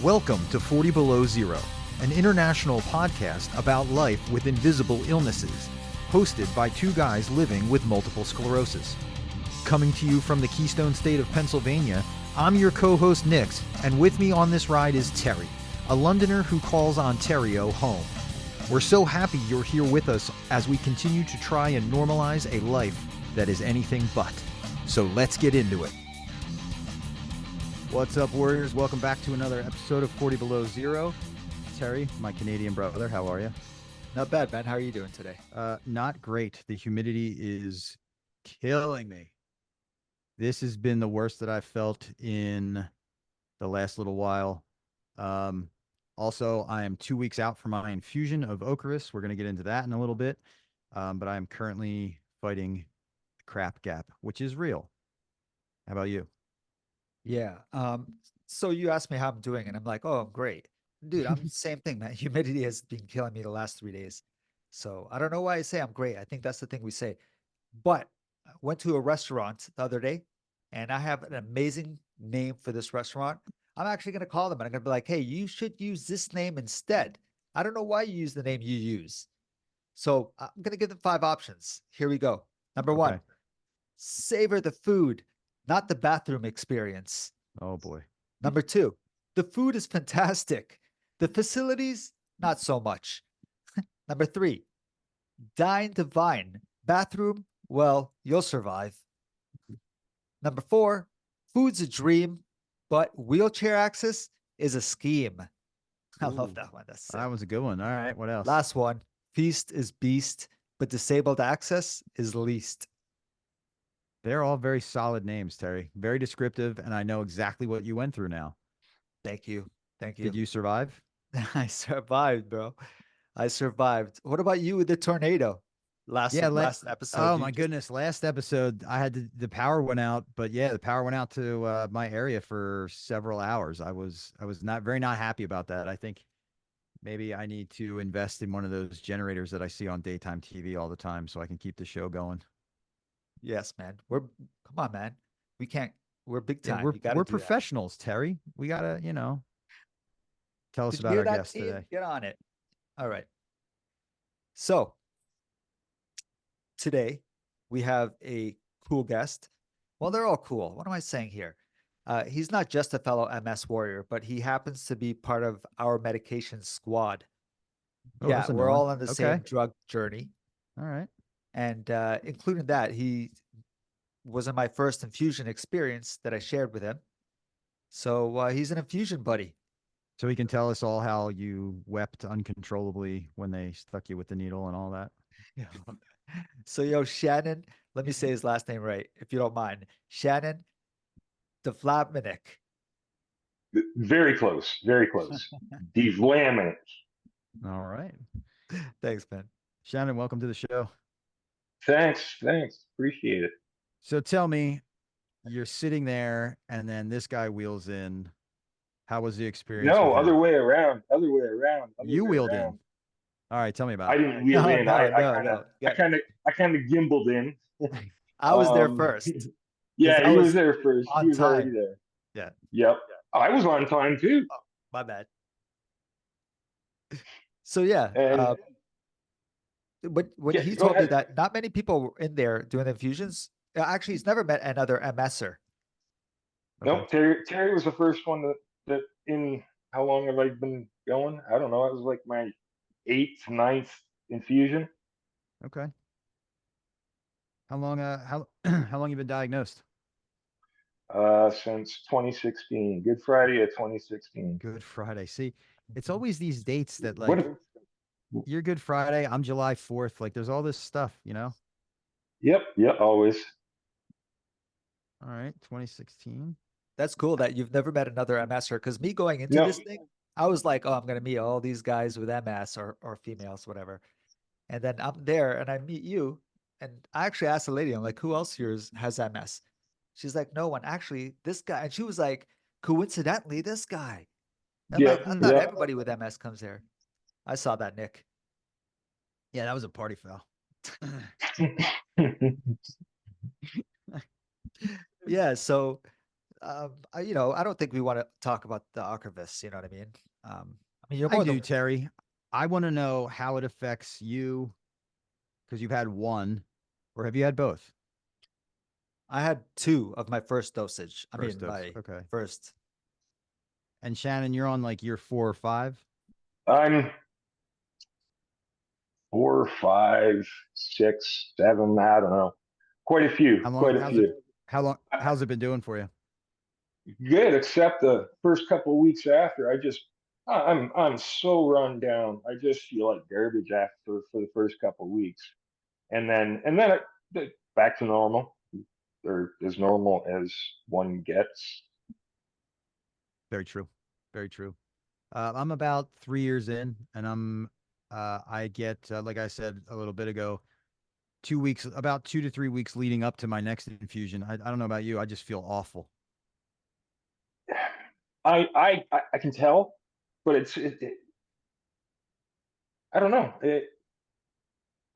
Welcome to 40 Below Zero, an international podcast about life with invisible illnesses, hosted by two guys living with multiple sclerosis. Coming to you from the Keystone State of Pennsylvania, I'm your co-host Nix, and with me on this ride is Terry, a Londoner who calls Ontario home. We're so happy you're here with us as we continue to try and normalize a life that is anything but. So let's get into it. What's up, Warriors? Welcome back to another episode of 40 Below Zero. Terry, my Canadian brother, how are you? Not bad, man. How are you doing today? Not great. The humidity is killing me. This has been the worst that I've felt in the last little while. Also, I am 2 weeks out from my infusion of Ocrevus. We're going to get into that in a little bit. But I am currently fighting the crap gap, which is real. How about you? Yeah. So you asked me how I'm doing, and I'm like, oh, I'm great. Dude, I'm the same thing, man. Humidity has been killing me the last 3 days. So I don't know why I say I'm great. I think that's the thing we say. But I went to a restaurant the other day, and I have an amazing name for this restaurant. I'm actually going to call them, and I'm going to be like, hey, you should use this name instead. I don't know why you use the name you use. So I'm going to give them 5 options. Here we go. Number Okay. 1, savor the food, not the bathroom experience. Oh, boy. Number 2, the food is fantastic. The facilities, not so much. Number 3, dine divine. Bathroom, well, you'll survive. Number 4, food's a dream, but wheelchair access is a scheme. I love Ooh, that one. That's sick. that was a good one. All right. What else? Last one, feast is beast, but disabled access is least. They're all very solid names, Terry. Very descriptive, and I know exactly what you went through now. Thank you. Thank you. Did you survive? I survived, bro. I survived. What about you with the tornado? Last episode. Oh you my just- goodness! Last episode, I had the power went out, but yeah, the power went out to my area for several hours. I was not happy about that. I think maybe I need to invest in one of those generators that I see on daytime TV all the time, so I can keep the show going. Yes, man. Come on, man. We can't. We're big Yeah, time. You got to we're do that. professionals, Terry. We gotta tell us Did you about hear our that, guest team? today. Get on it. All right. So today we have a cool guest. Well, they're all cool. What am I saying here? He's not just a fellow MS warrior, but he happens to be part of our medication squad. Oh, Yeah, that's a new we're one. all on the same drug journey. All right. And including that, he was in my first infusion experience that I shared with him. So he's an infusion buddy. So he can tell us all how you wept uncontrollably when they stuck you with the needle and all that. So Shannon, let me say his last name right, if you don't mind. Shannon Devlaminik. Very close. Very close. Devlaminate. All right. Thanks, man. Shannon, welcome to the show. Thanks. Appreciate it. So tell me, you're sitting there and then this guy wheels in. How was the experience? No, with him? other way around. You wheeled in. All right, tell me about I it. didn't wheel in. No. I kind of gimbled in. I was there first. Yeah, I he was was there first. on He was already time. there. Yeah. Yep. I was on time too. Oh, my bad. So yeah, And when yeah, he go told me ahead. that not many people were in there doing the infusions. Actually, he's never met another MSer. Nope, Terry was the first one that in how long have I been going? I don't know. It was like my 8th, 9th infusion. Okay. How long? How long you been diagnosed? Since 2016. Good Friday of 2016. Good Friday. See, it's always these dates that like What? you're Good Friday, I'm July 4th. Like there's all this stuff, Yep, always. All right, 2016. That's cool that you've never met another MSer. Because me going into No. this thing, I was like, oh, I'm gonna meet all these guys with MS or females, whatever. And then I'm there and I meet you. And I actually asked the lady, I'm like, who else here has MS? She's like, no one. Actually, this guy. And she was like, coincidentally, this guy. I'm like, I thought everybody with MS comes there. I saw that, Nick. Yeah, that was a party foul. Yeah. So I don't think we want to talk about the archivists. You know what I mean? I mean, you're I more do, than Terry. I want to know how it affects you because you've had one, or have you had both? I had 2 of my first dosage. I First mean, dose. my Okay. first. And Shannon, you're on like year 4 or 5. I'm 4, 5, 6, 7. I don't know. Quite a few. How long? Quite a few. How long? How's it been doing for you? Good, except the first couple of weeks after. I'm so run down. I just feel like garbage after for the first couple of weeks, and then back to normal, or as normal as one gets. Very true. Very true. I'm about 3 years in, and I get, like I said a little bit ago, 2 weeks, about 2 to 3 weeks leading up to my next infusion. I don't know about you. I just feel awful. I can tell, but I don't know.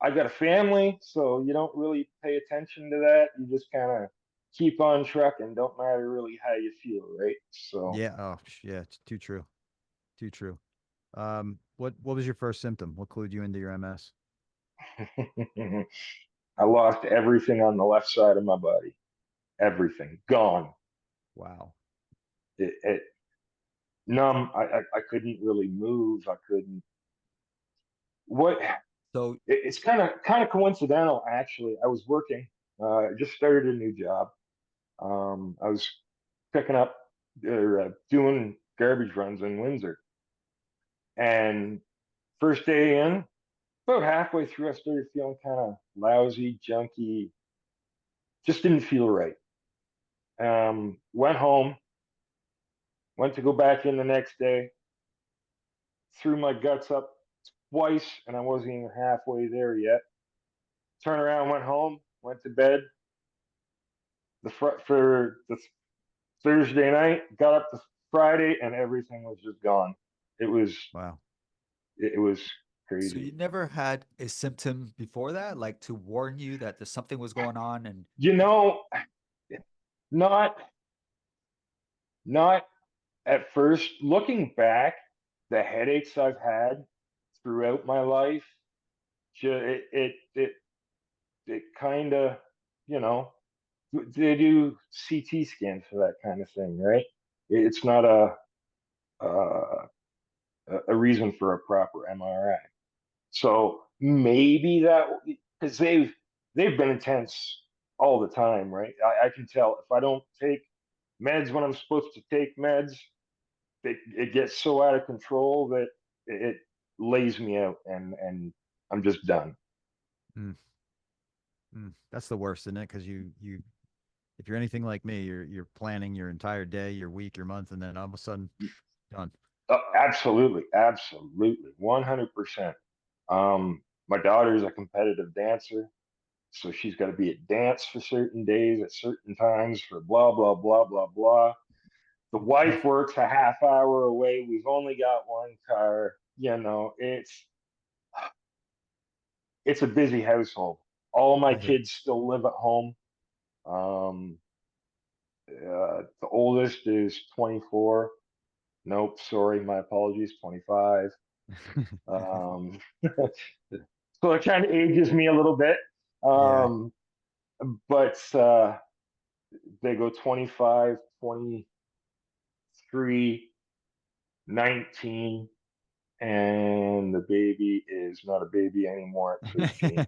I've got a family, so you don't really pay attention to that. You just kind of keep on trucking. Don't matter really how you feel, right? So Yeah. Oh, yeah. It's too true. Too true. What was your first symptom? What clued you into your MS? I lost everything on the left side of my body. Everything gone. Wow. It numb. I couldn't really move. I couldn't. What? So It's kind of coincidental, actually. I was working. I just started a new job. I was picking up or doing garbage runs in Windsor, and first day in, about halfway through, I started feeling kind of lousy, junky. Just didn't feel right. Went home. Went to go back in the next day. Threw my guts up twice, and I wasn't even halfway there yet. Turned around, went home, went to bed. For the Thursday night, got up to Friday, and everything was just gone. It was Wow. it was so crazy. you never had a symptom before that, like to warn you that there's something was going on, and You know, not not at first. Looking back, the headaches I've had throughout my life, it kind of, you know, they do CT scans for that kind of thing, right? It's not uh, a reason for a proper MRI. So maybe that, because they've been intense all the time, right? I can tell if I don't take meds when I'm supposed to take meds, it gets so out of control that it lays me out, and I'm just done. Mm, that's the worst, isn't it? Because if you're anything like me, you're planning your entire day, your week, your month, and then all of a sudden, done. Absolutely, absolutely, 100%. My daughter's a competitive dancer, so she's got to be at dance for certain days at certain times for blah blah blah blah blah. The wife works a half hour away. We've only got one car. It's a busy household. All of my I hear. kids still live at home. Um, the oldest is 24. Nope, sorry, my apologies, 25. Um, so it kind of ages me a little bit. Yeah. Um, but they go 25, 23, 19, and the baby is not a baby anymore at 13.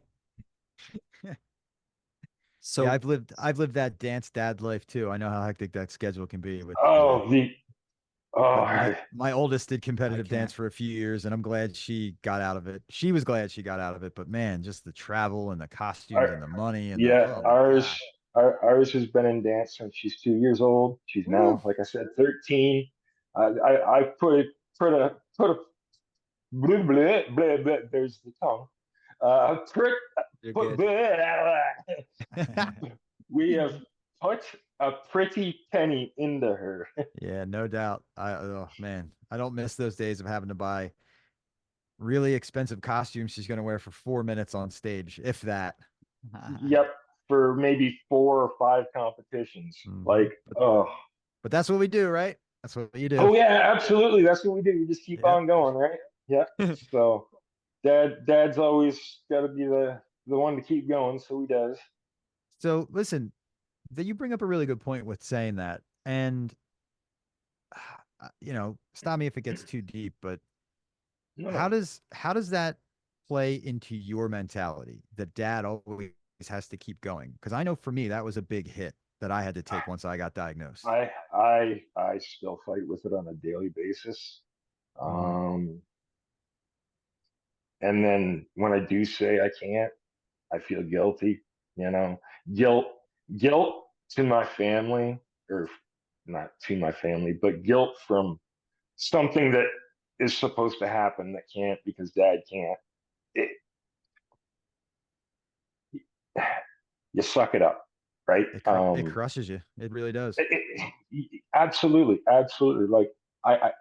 Yeah, so I've lived that dance dad life too. I know how hectic that schedule can be with Oh, but my oldest did I competitive dance can't. for a few years, and I'm glad she got out of it. She was glad she got out of it, but man, just the travel and the costumes our, and the money and the yeah, oh my ours God. ours has been in dance since she's 2 years old. She's Woo. now, like I said, 13. I put a blah, blah, blah, blah, there's the tongue. Put, You're put, good. blah, we have put a pretty penny into her. Yeah, no doubt. Oh man, I don't miss those days of having to buy really expensive costumes she's going to wear for 4 minutes on stage, if that. Yep, for maybe 4 or 5 competitions. Hmm. Like, oh. But that's what we do, right? That's what you do. Oh yeah, absolutely. That's what we do. We just keep Yep. on going, right? Yeah. So dad's always got to be the one to keep going, so he does. So listen, that you bring up a really good point with saying that, and stop me if it gets too deep, but how No, does that play into your mentality that dad always has to keep going? Because I know for me that was a big hit that I had to take once I got diagnosed. I still fight with it on a daily basis. Mhm. Um, and then when I do say I can't, I feel guilty. You know, guilt, guilt to my family, or not to my family, but guilt from something that is supposed to happen that can't because dad can't. It, you suck it up, right? It crushes you. It really does. Absolutely, absolutely. Like I,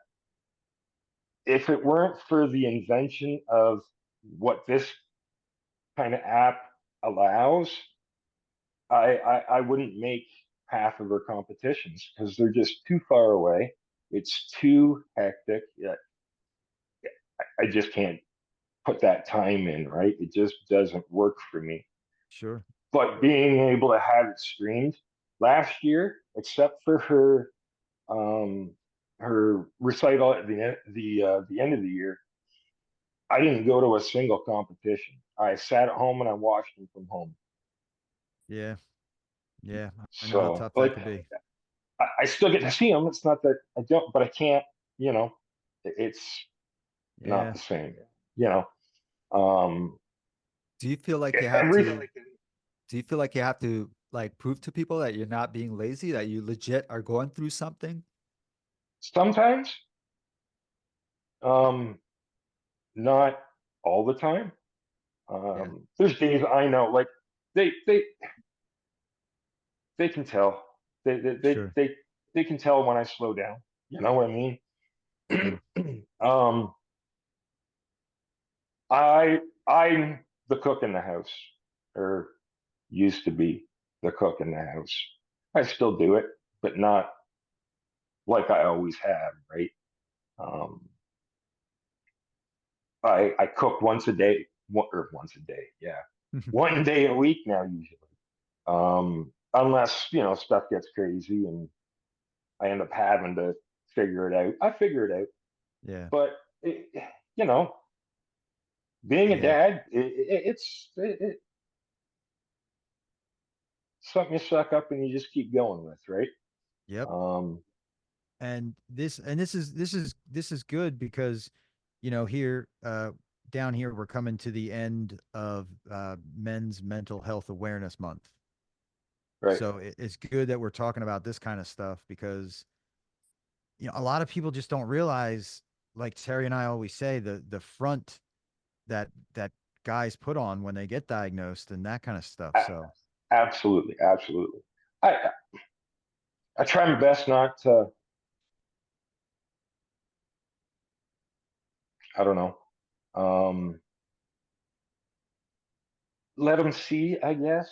if it weren't for the invention of what this kind of app allows, I wouldn't make half of her competitions because they're just too far away. It's too hectic. Yeah, I just can't put that time in, right? It just doesn't work for me. Sure. But being able to have it streamed last year, except for um, her recital at the end of the year, I didn't go to a single competition. I sat at home and I watched them from home. Yeah. Yeah. I know how So, tough that like, could be. I still get to see them. It's not that I don't, but I can't. You know, it's not Yeah. the same. You know, um, Do you feel like you have everything. to? Do you feel like you have to like prove to people that you're not being lazy, that you legit are going through something? Sometimes, um, not all the time. Yeah. There's days I know, like they they they can tell. They they they Sure. they, they can tell when I slow down. You know what I mean? Sure. um, I'm the cook in the house, or used to be the cook in the house. I still do it, but not like I always have, right? Um, I cook once a day, or once a day, yeah, one day a week now usually. Unless stuff gets crazy and I end up having to figure it out. I figure it out, Yeah. but it, you know, being a Yeah. dad, it's something you suck up and you just keep going with, right? Yep. Um, This is good because here down here we're coming to the end of men's mental health awareness month. right. So it's good that we're talking about this kind of stuff because a lot of people just don't realize, like Terry and I always say, the front that guys put on when they get diagnosed and that kind of stuff. A- So Absolutely, absolutely. I I try my best not to. I don't know. Um, Let them see, I guess,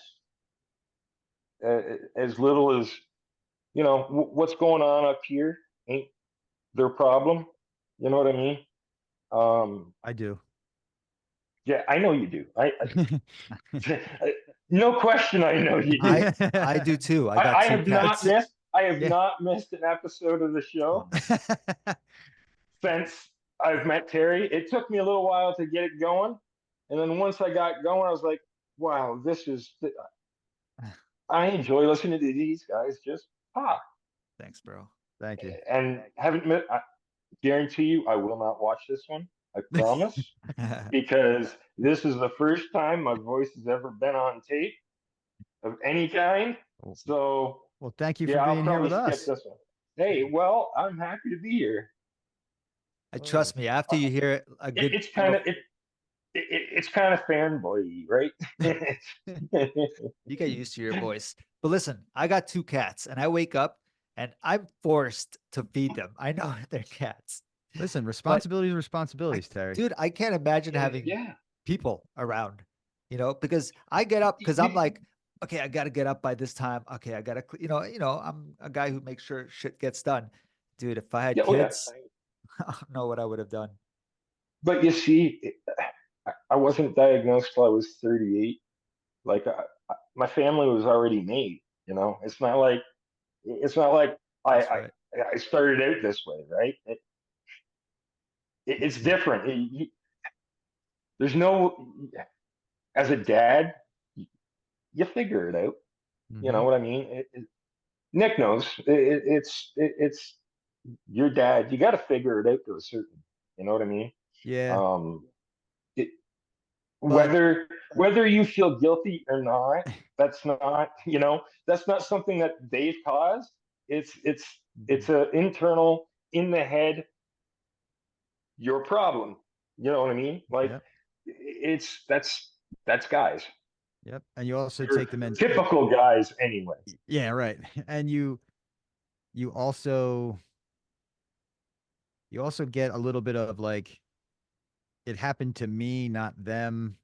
as little as what's going on up here ain't their problem. You know what I mean? Um, I do. yeah, I know you do. No question, I know you do. I do too. I got I two have not cats. missed. I have Yeah. not missed an episode of the Oh show man. since I've met Terry. It took me a little while to get it going, and then once I got going, I was like, "Wow, this is." I enjoy listening to these guys just talk, Thanks, bro. Thank you. and haven't met. I guarantee you, I will not watch this one. I promise, because this is the first time my voice has ever been on tape of any kind. Well, So well, thank you for yeah, I'll being here probably with skip us. this one. Hey, well, I'm happy to be here. I Oh, trust me. After you hear a good, It's kind of it's kind of fanboy, right? you get used to your voice. But listen, I got two cats, and I wake up and I'm forced to feed them. I know they're cats, listen, but responsibilities, Terry. dude, I can't imagine having Yeah. people around. Because I get up because I'm You, like okay, I got to get up by this time. Okay, I got to, I'm a guy who makes sure shit gets done. Dude, if I had Yeah, oh yeah. kids, I don't know what I would have done. But you see, I wasn't diagnosed till I was 38. Like my family was already made. It's not like I That's I, right. I started out this way, right? It's different. There's no as a dad, you figure it out. You Mm-hmm. know what I mean? Nick knows. It's your dad. You got to figure it out to a certain. You know what I mean? Yeah, Um, it, but whether you feel guilty or not, that's not something that they've caused. It's Mhm. a internal in the head your problem. You know what I mean? Like Yep, that's guys. yep. And you also They're take the men. typical guys anyway. Yeah, right. And you also get a little bit of like it happened to me, not them.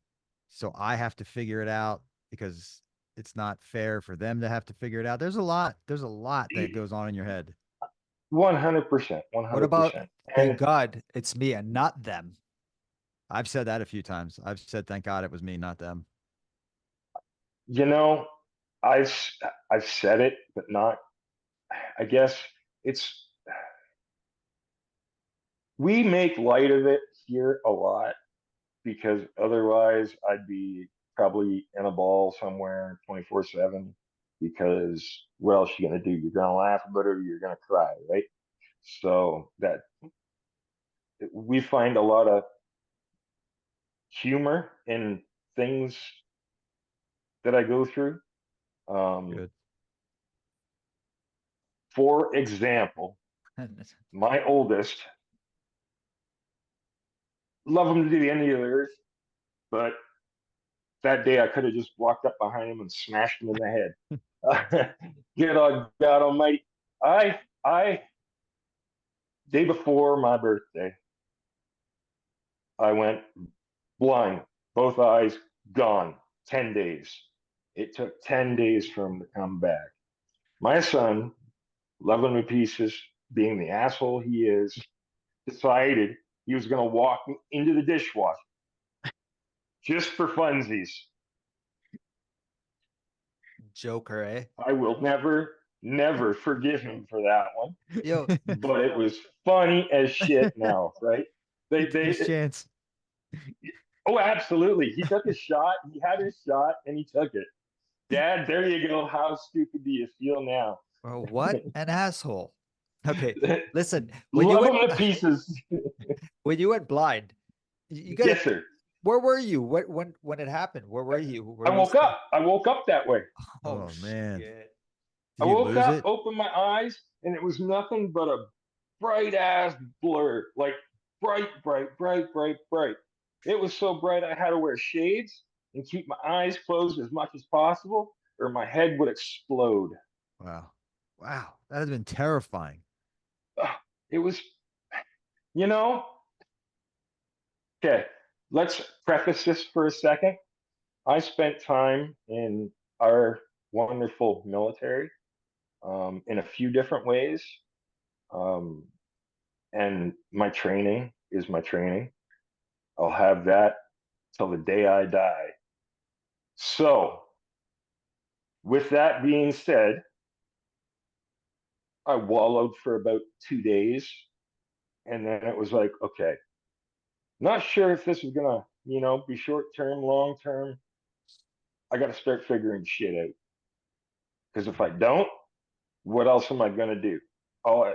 So I have to figure it out because it's not fair for them to have to figure it out. There's a lot that goes on in your head. 100%, one What hundred about percent. thank And God it's me and not them? I've said that a few times. I've said, thank God it was me, not them. you know, I've I've said it, but not. I guess it's we make light of it here a lot because otherwise I'd be probably in a ball somewhere 24/7 because what else you gonna do? You're gonna laugh about it or you're gonna cry, right? So that we find a lot of humor in things that I go through. Um, Good. for example, my oldest, love him to the end of the earth, but that day I could have just walked up behind him and smashed him in the head. Good old God Almighty! I day before my birthday, I went blind, both eyes gone, 10 days. It took 10 days for him to come back. My son, loving me pieces, being the asshole he is, decided he was going to walk into the dishwasher just for funsies. Joker, eh? I will never forgive him for that one. Yo, But it was funny as shit now, right? He They took his they chance. oh absolutely. He took his shot, he had his shot and he took it. Dad, there you go. How stupid do you feel now? bro, what an asshole. Okay, listen, Love him to pieces. when you went blind, you gotta Yes, sir. where were you? When it happened? Where were you? Were I you woke still? up. I woke up that way. Oh Oh man. shit. Did I you woke lose up, it? opened my eyes, and it was nothing but a bright ass blur. Like bright, bright, bright, bright, bright. It was so bright I had to wear shades and keep my eyes closed as much as possible, or my head would explode. Wow. Wow. That has been terrifying. Ugh, it was, you know, okay, let's preface this for a second. I spent time in our wonderful military in a few different ways. Um, and my training is my training. I'll have that till the day I die. So, with that being said, I wallowed for about 2 days, and then it was like, okay, not sure if this is gonna, be short term, long term. I got to start figuring shit out because if I don't, what else am I gonna do? Oh,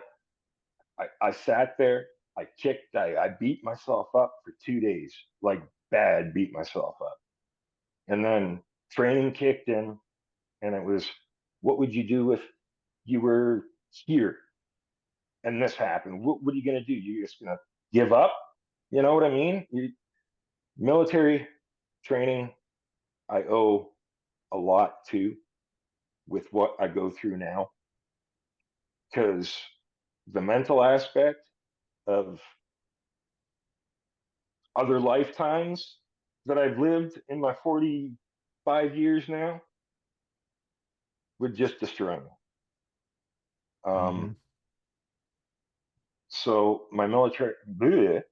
I sat there, I kicked, I beat myself up for 2 days, like bad, beat myself up, and then training kicked in, and it was, what would you do if you were here and this happened? What are you going to do? You just going to give up? You know what I mean? Military training, I owe a lot to with what I go through now because the mental aspect of other lifetimes that I've lived in my 45 years now, would just destroy me. Mhm. So my military, bleh,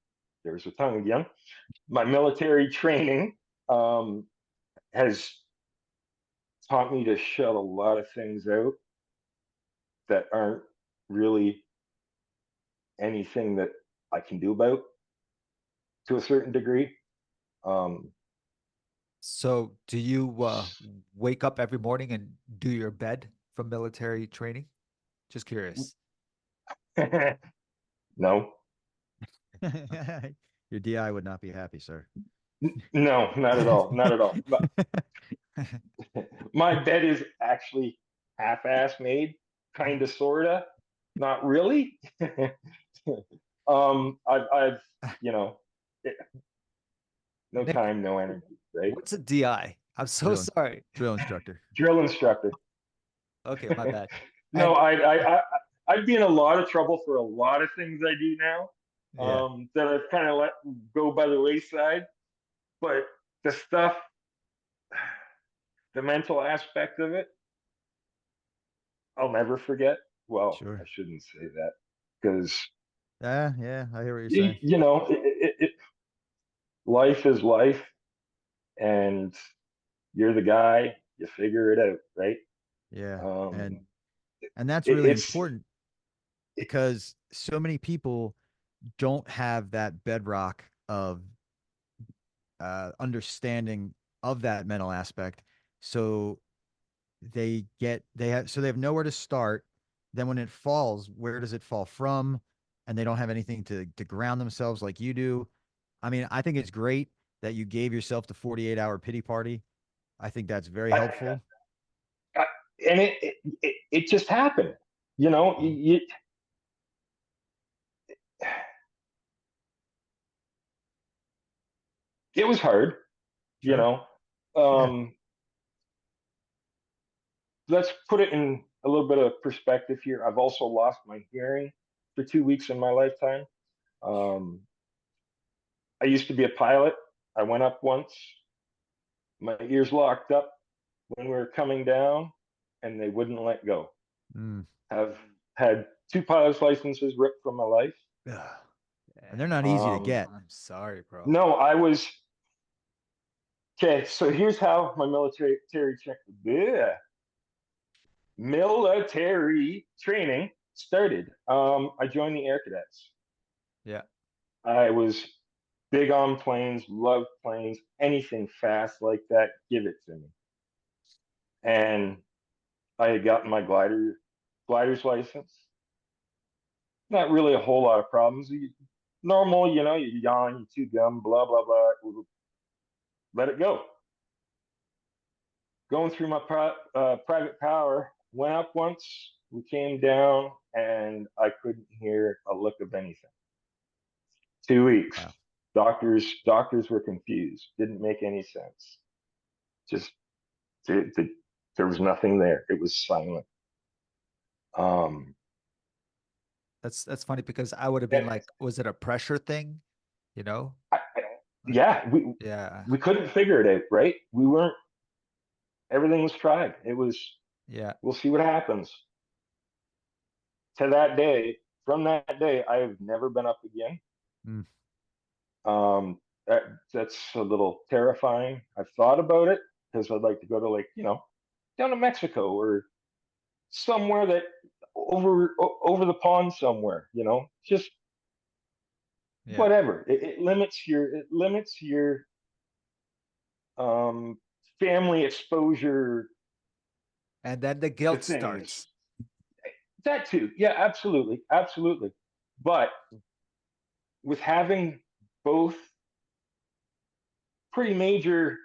there's a tongue again. My military training has taught me to shut a lot of things out that aren't really anything that I can do about to a certain degree. So do you wake up every morning and do your bed from military training? Just curious. No, Your DI would not be happy, sir. no, not at all, not at all. My bed is actually half-ass made, kind of, sorta, not really. I've, you know, it, no Nick, time, no energy, right? what's a DI? I'm so Drill, sorry. drill instructor. Drill instructor. Okay, my bad. No, And I'd be in a lot of trouble for a lot of things I do now, yeah, that I've kind of let go by the wayside. But the stuff, the mental aspect of it, I'll never forget. Well, I Sure. shouldn't say that because Yeah, yeah, I hear what you're saying. you know, life is life, and you're the guy. You figure it out, right? Yeah. Um, And that's it, really it's important because so many people don't have that bedrock of understanding of that mental aspect. So they have nowhere to start. Then when it falls, where does it fall from? And they don't have anything to ground themselves like you do. I mean, I think it's great that you gave yourself the 48-hour pity party. I think that's very I, helpful. I, and it just happened. You know, it was hard. You Sure. know, Yeah. um, let's put it in a little bit of perspective here. I've also lost my hearing for 2 weeks in my lifetime. Um, I used to be a pilot. I went up once. My ears locked up when we were coming down, and they wouldn't let go. Mm. Have had two pilot's licenses ripped from my life. Ugh. And they're damn. not easy to get. I'm sorry, bro. No, I was okay. So here's how my yeah, military training started. I joined the Air Cadets. Yeah. I was big on planes, loved planes, anything fast like that, give it to me. And I had gotten my glider's license. Not really a whole lot of problems. Normal, you know, you yawn, you chew gum, blah blah blah. Let it go. Going through my private power, went up once, we came down, and I couldn't hear a lick of anything. 2 weeks. Wow. Doctors were confused. Didn't make any sense. Just there was nothing there. It was silent. Um, That's funny because I would have been like, was it a pressure thing? You know? I, Like, yeah, yeah. we couldn't figure it out, right? We weren't. Everything was tried. It was. Yeah. We'll see what happens. To that day, from that day, I have never been up again. Mm. Um, that's a little terrifying. I've thought about it because I'd like to go to, like, down to Mexico or somewhere that over the pond somewhere. Just Yeah. whatever. It limits your um, family exposure And then the to guilt things. starts. That too, yeah, absolutely, absolutely. But with having both pretty major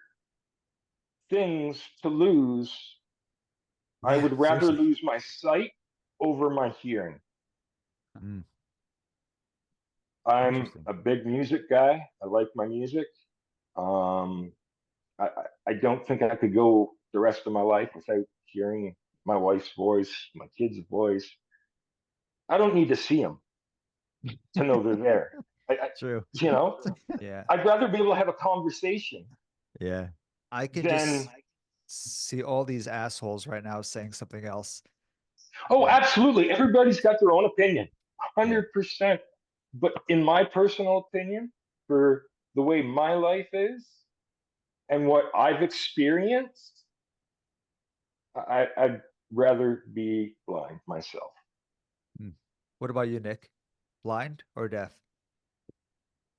things to lose, I Yeah. would rather Seriously. lose my sight over my hearing. Mm. I'm Interesting. a big music guy. I like my music. Um, I don't think I could go the rest of my life without hearing my wife's voice, my kids' voice. I don't need to see them to know they're there. True. You know, Yeah. I'd rather be able to have a conversation Yeah. I can than just see all these assholes right now saying something else. Oh, Yeah. absolutely. Everybody's got their own opinion, Yeah. 100%. But in my personal opinion, for the way my life is and what I've experienced, I'd rather be blind myself. What about you, Nick? Blind or deaf?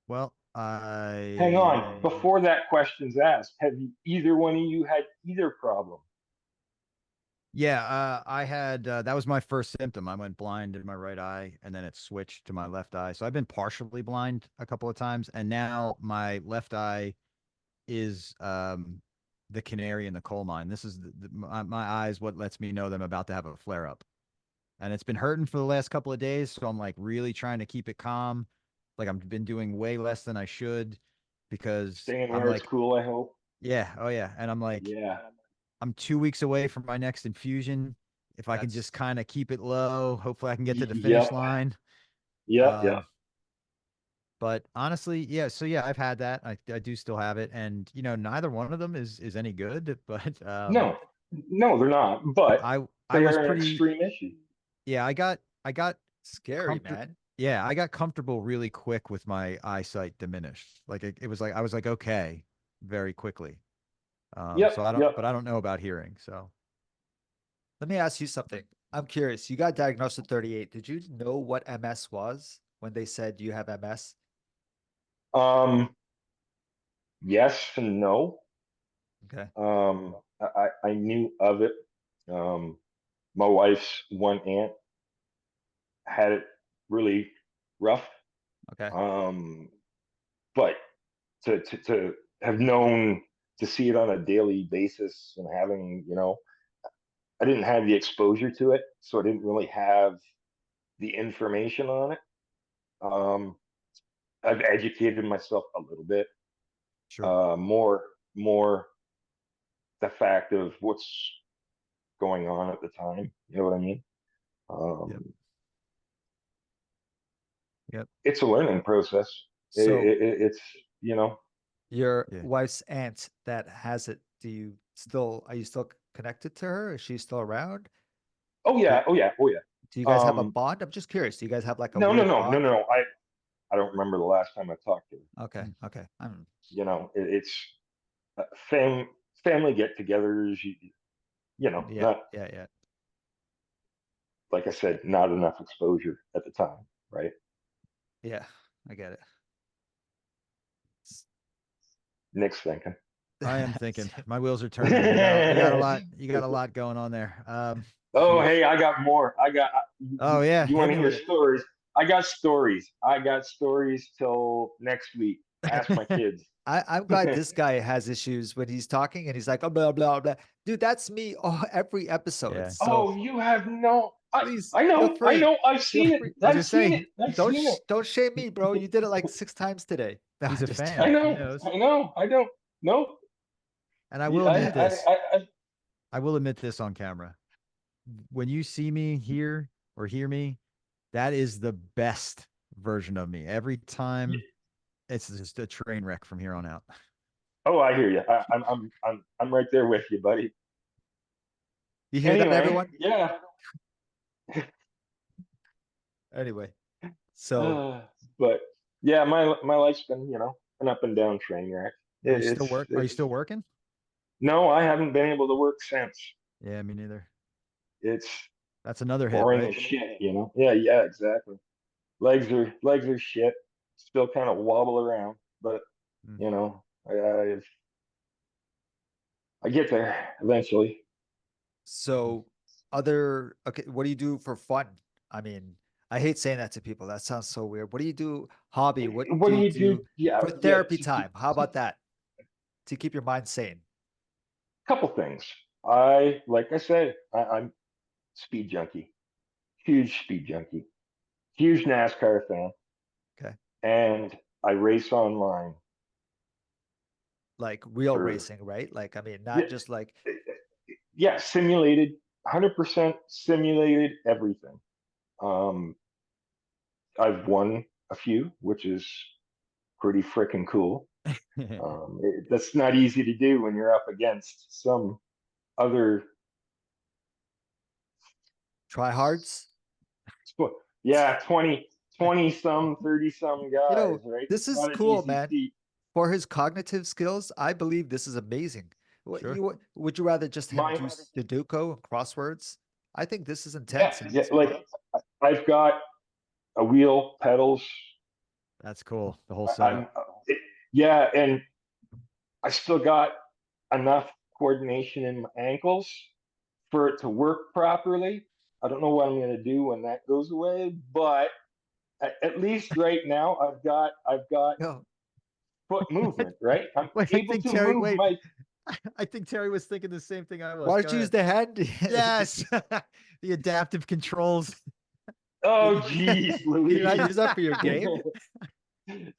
Well, Hang on. Before that question's asked, have you, either one of you had either problem? yeah, I had that was my first symptom. I went blind in my right eye, and then it switched to my left eye. So I've been partially blind a couple of times, and now my left eye is the canary in the coal mine. This is my eyes what lets me know that I'm about to have a flare up. And it's been hurting for the last couple of days, so I'm like really trying to keep it calm. Like I've been doing way less than I should because Staying I'm where it's like, cool, I hope. yeah, oh yeah, and I'm like, Yeah. I'm 2 weeks away from my next infusion. If I can That's just kind of keep it low, hopefully I can get to the finish Yep. line. Yep. Yep. Um, but honestly, yeah. So yeah, I've had that. I do still have it, and neither one of them is any good. But No, no, they're not. But I they was are an pretty. extreme issue. Yeah, I got scary, comfort. man. Yeah, I got comfortable really quick with my eyesight diminished. Like it was like I was like okay, very quickly. Yep. So I don't, Yep. but I don't know about hearing. So Let me ask you something. I'm curious. You got diagnosed at 38. Did you know what MS was when they said you have MS? Um. Yes and no. Okay. I knew of it. Um. My wife's one aunt had it really rough. Okay. Um. But to have known to see it on a daily basis and having I didn't have the exposure to it, so I didn't really have the information on it. Um, I've educated myself a little bit, sure. more the fact of what's going on at the time. You know what I mean? Yep. Um, Yep. it's a learning process. So It's your Yeah. wife's aunt that has it, are you still connected to her? Is she still around? oh Do, yeah, oh yeah, oh yeah. do you guys have a Um, bond? I'm just curious. Do you guys have like a no, no, weird no, no, bond? no, no. I don't remember the last time I talked to her. Okay. Mm. Okay. It's fam family get-togethers. Yeah. Not Yeah. Yeah. like I said, not enough exposure at the time, right? Yeah. I get it. Nick's thinking. I am thinking my wheels are turning. You got a lot. You got a lot going on there. Oh, Jeez. hey, I got more. Oh yeah, You want hit to me hear with it. stories? I got stories. I got stories till next week. Ask my kids. I'm glad this guy has issues when he's talking and he's like, oh, blah, blah, blah. Dude, that's me every episode. Yeah. So Oh, you have no. please I feel know. I free. know. I've Feel seen it. free. I was gonna I've seen say it. I've seen it. Don't shame me, bro. You did it like 6 times today. No, he's I'm a just I fan. He know. knows. I know. I don't. No. And I will Yeah, admit this. I I will admit this on camera. When you see me here or hear me, that is the best version of me. Every time it's just a train wreck from here on out. oh, I hear you. I'm right there with you, buddy. You hear that, Anyway, everyone? yeah. Anyway, so Uh, but yeah, my life's been an up and down train wreck. Are you It, still it's work? Are you it's still working? no, I haven't been able to work since. Yeah, me neither. It's That's another hit, boring right? as shit. Yeah, yeah, exactly. Legs are shit. Still kind of wobble around, but Mm. you know, I get there eventually. so okay, what do you do for fun? I mean, I hate saying that to people. That sounds so weird. What do you do? Hobby? What What do do you you do? do Yeah, for yeah. therapy time? How about that? To keep your mind sane. Couple things. Like I said, I'm speed junkie, huge speed junkie, huge NASCAR fan, Okay. and I race online Like real for racing, right? Like, I mean, yeah, not just like, yeah, simulated, 100% simulated everything. Um, I've won a few, which is pretty freaking cool. That's not easy to do when you're up against some other, Tryhards. yeah, 20 some, 30 some guys, right? This is Not an cool, easy man. feat. For his cognitive skills, I believe this is amazing. Sure. Would you rather just him My, do Sudoku and crosswords? I think this is yeah, intense. yeah, like I've got a wheel, pedals. That's cool. The whole I'm, setup. yeah, and I still got enough coordination in my ankles for it to work properly. I don't know what I'm going to do when that goes away, but at least right now I've got Yo, foot movement, right? I'm Wait, able to move wait. my. I think Terry was thinking the same thing I was. why Go don't you use ahead. the hand? Yes. The adaptive controls. Oh, Did geez, you not Louise. use that for your game?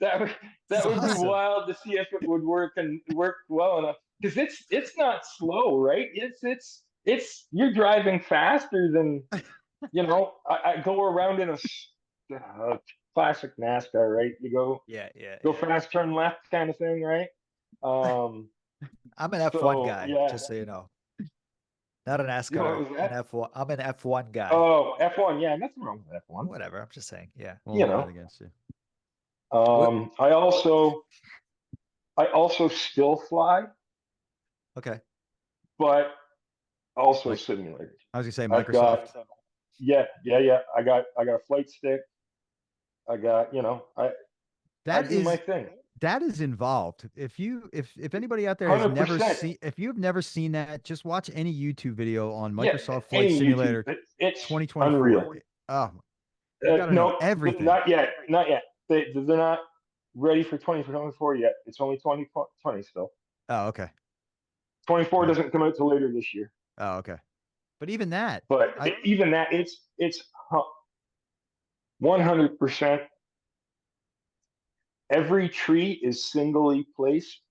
that would This is that would be awesome. wild to see if it would work and work well enough because it's not slow, right? It's you're driving faster than I go around in a classic NASCAR, right? You Yeah, go fast, turn left, kind of thing, right? Um, I'm an F1 so guy, yeah, just so you know. Not an what NASCAR, was an that? F1. I'm an F1 guy. Oh, F1, yeah, nothing wrong with F1. Whatever. I'm just saying. Yeah. Won't You hold know, that against you. What? I also still fly, Okay. but also Like simulators. I was gonna say I've Microsoft. got yeah. I got a flight stick. I got I That do my is thing. that is involved. If anybody out there has never 100%. seen if you've never seen that, just watch any YouTube video on Yeah, Microsoft Flight any YouTube. Simulator It's 2024. unreal. Oh, you got to know No, everything. not yet. Not yet. They're not ready for 2024 yet. It's only 2020 still. Oh, okay. 24 Yeah. doesn't come out till later this year. Oh, okay. But even that, But I even that, it's 100%. Every tree is singly placed.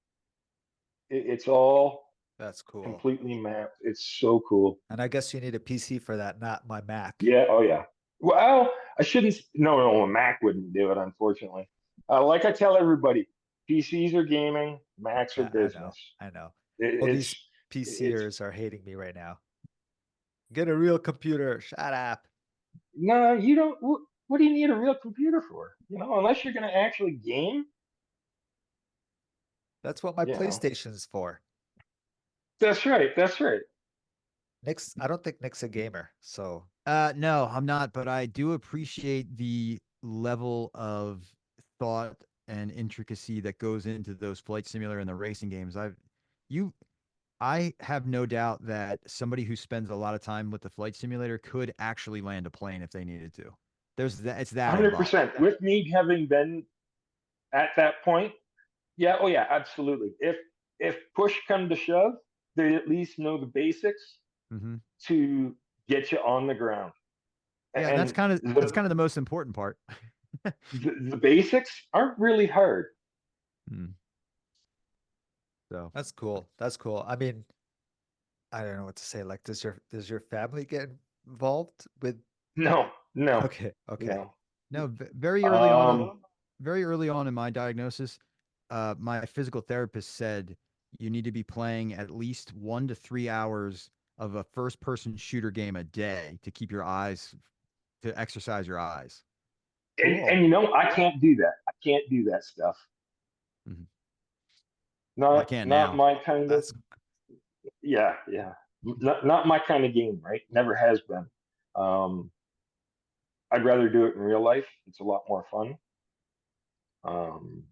It's all That's cool. completely mapped. It's so cool. And I guess you need a PC for that, not my Mac. Yeah. Oh yeah. Well, I shouldn't. No, a Mac wouldn't do it, unfortunately. Like I tell everybody, PCs are gaming, Macs are Yeah, I know. business. I know. It, All these it's it's PCers are hating me right now. Get a real computer. Shut up. no, you don't. What do you need a real computer for? Unless you're going to actually game. That's what my You know, PlayStation's for. that's right. That's right. I don't think Nick's a gamer. So no, I'm not, but I do appreciate the level of thought and intricacy that goes into those flight simulator and the racing games. I have no doubt that somebody who spends a lot of time with the flight simulator could actually land a plane if they needed to. It's that involved. 100%. With me having been at that point, yeah. Oh yeah, absolutely. If push come to shove, they at least know the basics Mm-hmm. to get you on the ground. Yeah, and And that's kind of the most important part. the basics aren't really hard. Hmm. So that's cool. That's cool. I mean, I don't know what to say. Like, does your family get involved with? No, no, Okay. Okay. no. no, very early on in my diagnosis, my physical therapist said you need to be playing at least 1 to 3 hours of a first person shooter game a day to keep your eyes to exercise your eyes. And I can't do that. I can't do that stuff. Mm-hmm. Well, I Not can't not now. my kind of. That's Yeah, yeah. Not my kind of game, right? Never has been. Um, I'd rather do it in real life. It's a lot more fun. Um,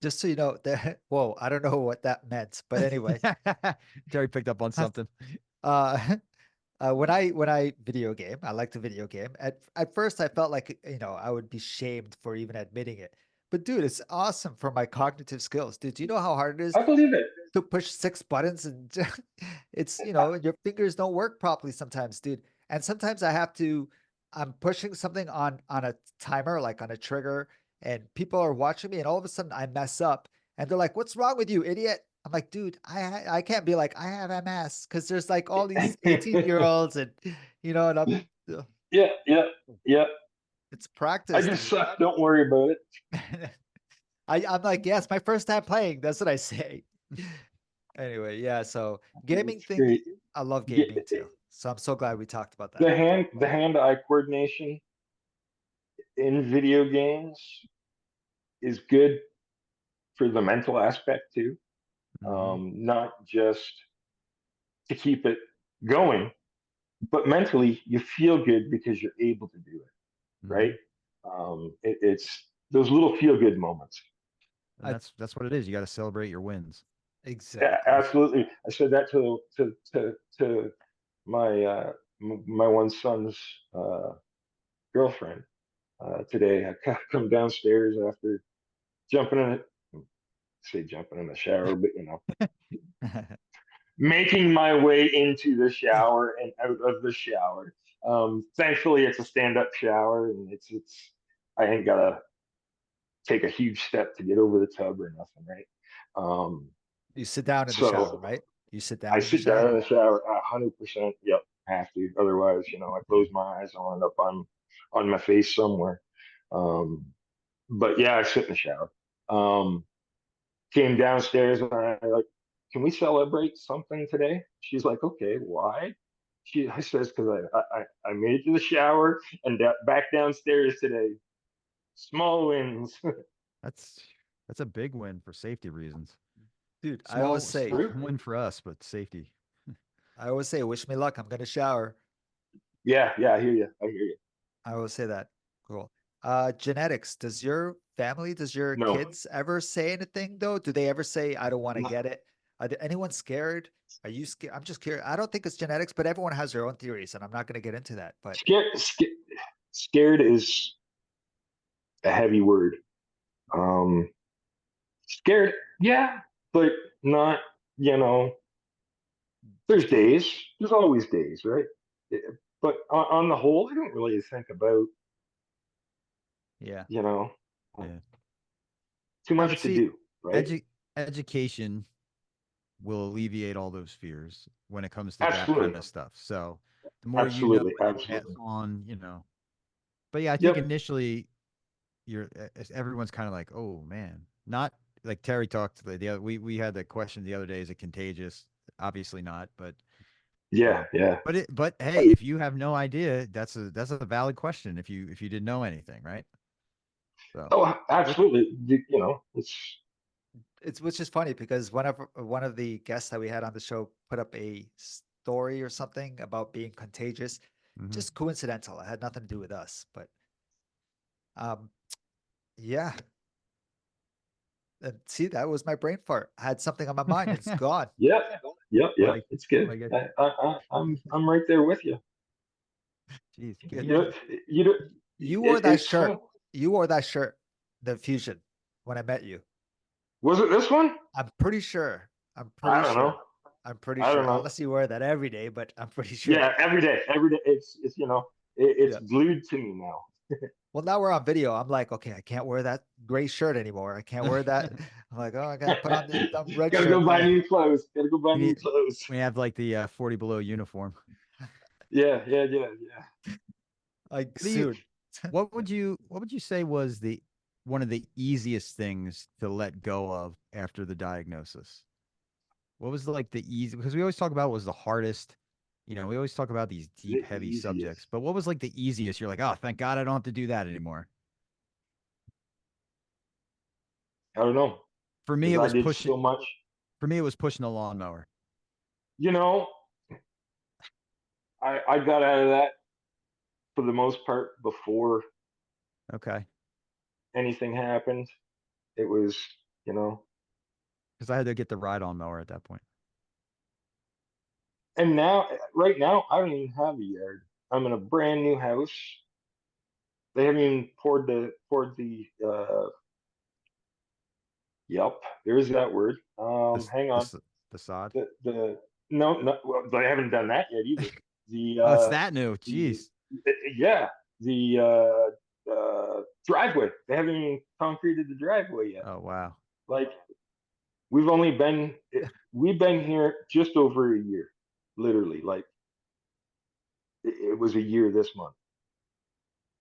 just so you know that. Whoa, I don't know what that meant, but anyway, Terry picked up on something. uh, when I video game, I like to video game. At first, I felt like I would be shamed for even admitting it. But dude, it's awesome for my cognitive skills. Dude, do you know how hard it is I believe it. to push 6 buttons and it's your fingers don't work properly sometimes, dude. And sometimes I'm pushing something on a timer, like on a trigger, and people are watching me, and all of a sudden I mess up, and they're like, "What's wrong with you, idiot?" I'm like, "Dude, I can't be like I have MS because there's like all these 18-year-olds and and Yeah, yeah, yeah. it's I practice, just dude." suck. Don't worry about it. I'm like, "Yes, my first time playing." That's what I say. Anyway, yeah. So gaming It's thing, great. I love Get, gaming too. So I'm so glad we talked about that. the hand-eye coordination in video games is good for the mental aspect too. Mhm. Not just to keep it going, but mentally you feel good because you're able to do it, right? Mhm. It's those little feel good moments. And I that's what it is. You got to celebrate your wins. Yeah, exactly. absolutely. I said that to my my one son's uh, girlfriend today. I come downstairs after jumping in it. Say jumping in the shower, but making my way into the shower and out of the shower. Thankfully, it's a stand-up shower, and it's I ain't gotta take a huge step to get over the tub or nothing, right? Um, You sit down in the shower, so right? You sit I down in the sit down shower. in the shower 100%. Yep, have to. Otherwise, I close my eyes, I'll end up on my face somewhere. Um, but yeah, I sit in the shower. Um, Came downstairs and I like, can we celebrate something today? She's like, okay, why? I says, because I made it to the shower and back downstairs today. Small wins. That's that's a big win for safety reasons. Dude, Small True. win for us, but safety. I always say, wish me luck. I'm gonna shower. Yeah, yeah, I hear you. I hear you. I always say that. Cool. Genetics. Does your family, does your No, kids ever say anything though? Do they ever say, I don't want to not get it? Are there anyone scared? Are you scared? I'm just curious. I don't think it's genetics, but everyone has their own theories, and I'm not gonna get into that. But scared. Scared is a heavy word. Scared, yeah, but not. You know, there's just curious. days. There's always days, right? Yeah, but on the whole, I don't really think about Yeah. you know Yeah. too No, but much to see, do, right? education will alleviate all those fears when it comes to that kind Absolutely, of stuff. So the more you know absolutely, and then pass absolutely. on, But yeah, I think Yep. initially everyone's kind of like, oh man, not like Terry talked the other. We had the question the other day: is it contagious? Obviously not, Yeah, um, yeah. but hey, if you have no idea, that's a valid question. If you didn't know anything, right? So Oh, Which absolutely. It's it's which is funny because one of the guests that we had on the show put up a story or something about being contagious. mhm. Just coincidental. It had nothing to do with us. But um, yeah. And see, that was my brain fart. I had something on my mind. It's gone. yep, yep, Well, yep. It's good. I guess, I'm right there with you. geez, Good. You know, you know, You wore that it's shirt. funny. You wore that shirt, the fusion, when I met you. Was it this one? I'm pretty sure. I'm I pretty don't know. sure. I'm pretty I sure. don't know. Unless you wear that every day, but I'm pretty sure. Yeah, every day. It's it's Yeah. glued to me now. Well, now we're on video. I'm like, okay, I can't wear that gray shirt anymore. I can't wear that. I'm like, oh, I gotta put on this dumb red Gotta shirt go buy now. new clothes. Gotta go buy we new need clothes. we have like the 40 below uniform. Yeah, yeah, yeah, yeah. Like What do you? soon. What would you say was the one of the easiest things to let go of after the diagnosis? What was like the easy because we always talk about what was the hardest, we always talk about these deep, The heavy subjects, easiest. but what was like the easiest? You're like, oh, thank God I don't have to do that anymore. I don't know For me, because it I was did pushing so much. for me, it was pushing the lawnmower. You know, I got out of that for the most part before Okay. anything happened. It was, you know, Because I had to get the ride on mower at that point. and now, right now, I don't even have a yard. I'm in a brand new house. They haven't even poured the yep, there's that word. This Hang on. this the sod. The no, no, well, they haven't done that yet either. The Oh, it's that new. the Jeez. yeah, the driveway. They haven't even concreted the driveway yet. Oh wow. Like we've only been we've been here just over a year, literally. Like it was a year this month.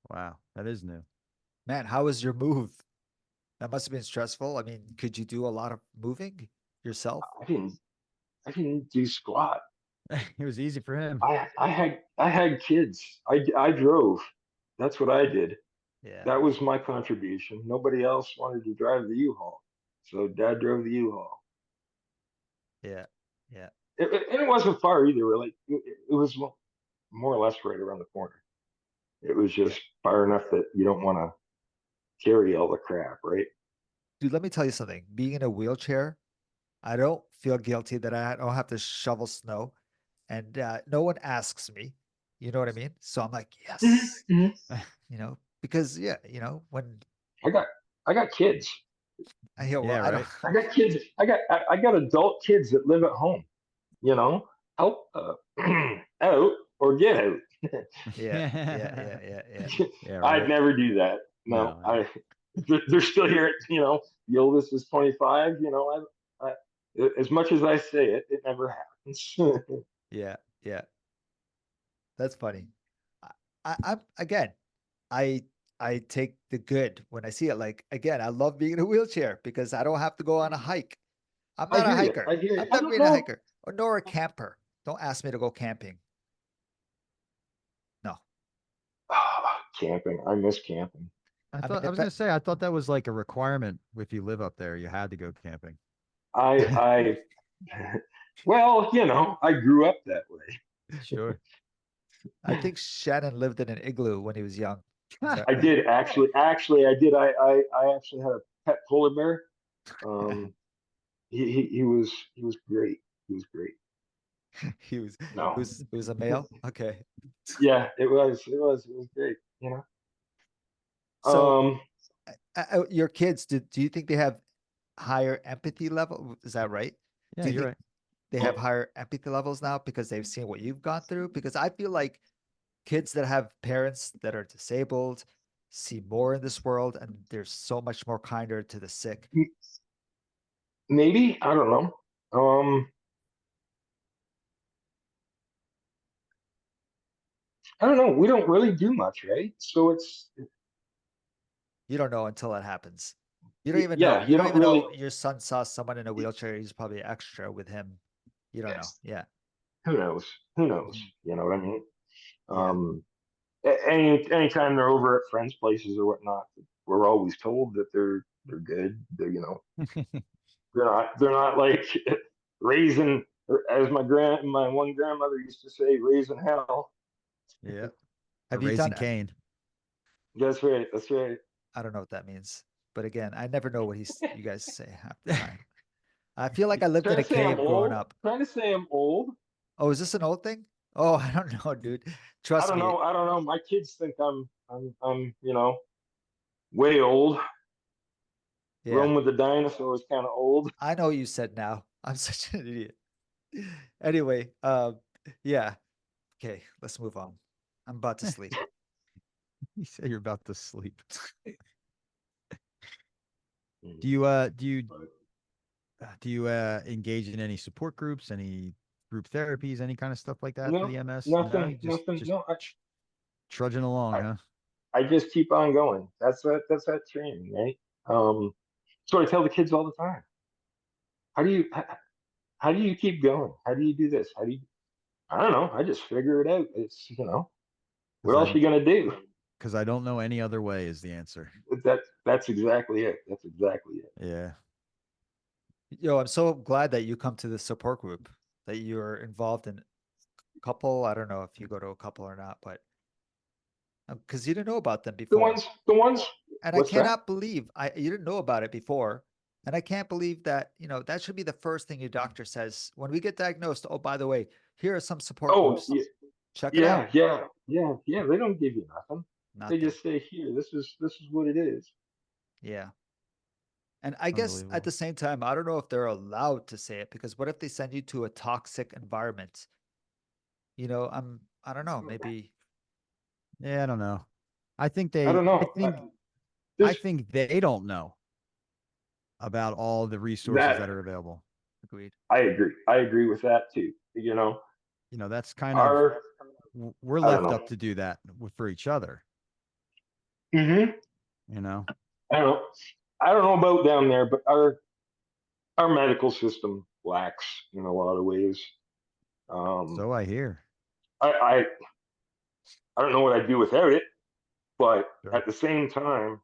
Wow. That is new. Man, how was your move? That must have been stressful. I mean, could you do a lot of moving yourself? I didn't. I didn't do squat. It was easy for him. I had kids. I drove. That's what I did. Yeah. That was my contribution. Nobody else wanted to drive the U-Haul, so Dad drove the U-Haul. Yeah. Yeah. And it wasn't far either. Like it was more or less right around the corner. It was Yeah. just far enough that you don't want to carry all the crap, right? Dude, let me tell you something. Being in a wheelchair, I don't feel guilty that I don't have to shovel snow, and no one asks me. You know what I mean? So I'm like, yes, Mhm. because yeah, when I got I got kids. I hear, well, Yeah, I don't. right. I got kids. I got adult kids that live at home. You know, help out or get out. Yeah, yeah, yeah, yeah, yeah. Yeah, I'd right. never do that. No, No. they're still here. The oldest is 25. As much as I say it, it never happens. Yeah, yeah. That's funny. I'm again. I I take the good when I see it. Like again, I love being in a wheelchair because I don't have to go on a hike. I'm I not a hear you. hiker. I hear you. I've I never don't been a know. hiker or nor a camper. Don't ask me to go camping. No. Camping. I miss camping. I mean, I was gonna say I thought that was like a requirement if you live up there, you had to go camping. I well, I grew up that way. Sure. I think Shannon lived in an igloo when he was young. Is that I did actually. Actually, I did. I actually had a pet polar bear. Um, he was great. He was great. he was No, it was a male? Okay. yeah, it was great. So Um, your kids, do you think they have higher empathy level? Is that right? Yeah, Do you you're think right. they have higher empathy levels now because they've seen what you've gone through? Because I feel like kids that have parents that are disabled see more in this world and they're so much more kinder to the sick. maybe I don't know. I don't know. We don't really do much, right? So You don't know until it happens. You don't even know. yeah, You you don't don't even really. know your son saw someone in a wheelchair. He's probably extra with him. You don't know. Yeah. Who knows? Who knows? Mhm. You know what I mean? Yeah. Um, anytime they're over at friends' places or whatnot, we're always told that they're good. They're not like raising, or as my one grandmother used to say, raising hell. Yeah. Or Have you done, raising Cain. That's right. That's right. I don't know what that means, but again, I never know what you guys say half the time. I feel like I lived Trying in to a say I'm cave growing old. up. Trying to say I'm old. Oh, is this an old thing? Oh, I don't know, dude. I Trust don't me. know. I don't know. My kids think I'm way old. Yeah. Rome with the dinosaurs kind of old. I know what you said now. I'm such an idiot. Anyway, yeah. Okay, let's move on. I'm about to sleep. You say you're about to sleep. Mm, Do you but engage in any support groups, any group therapies, any kind of stuff like that for no, the MS? No, nothing, you just nothing. just No, trudging along, I, huh? I just keep on going. That's that training, right? So I tell the kids all the time. How do you how do you keep going? How do you do this? How do you I don't know. I just figure it out. What Because else you gonna do? I don't know any other way is the answer. That's exactly it. That's exactly it. Yeah. Yo, I'm so glad that you come to the support group, that you're involved in a couple. I don't know if you go to a couple or not, but because you didn't know about them The before. ones the ones And I what's that? cannot believe you didn't know about it before. And I can't believe that, that should be the first thing your doctor says when we get diagnosed. Oh, by the way, here are some support Oh groups. Check it yeah, out. yeah, yeah, yeah. They don't give you nothing. They Nothing. just say here, this is what it is. Yeah. And I guess at Unbelievable. the same time, I don't know if they're allowed to say it because what if they send you to a toxic environment? I don't know, maybe. Yeah, I don't know. I don't know. I This think they don't know about all the resources that that are available. Agreed. I agree. I agree with that too. That's kind of Our we're I don't left know. up to do that for each other, Hmm. you know. I don't know. I don't know about down there, but our medical system lax in a lot of ways. So I hear. I I don't know what I'd do without it, but Sure. at the same time,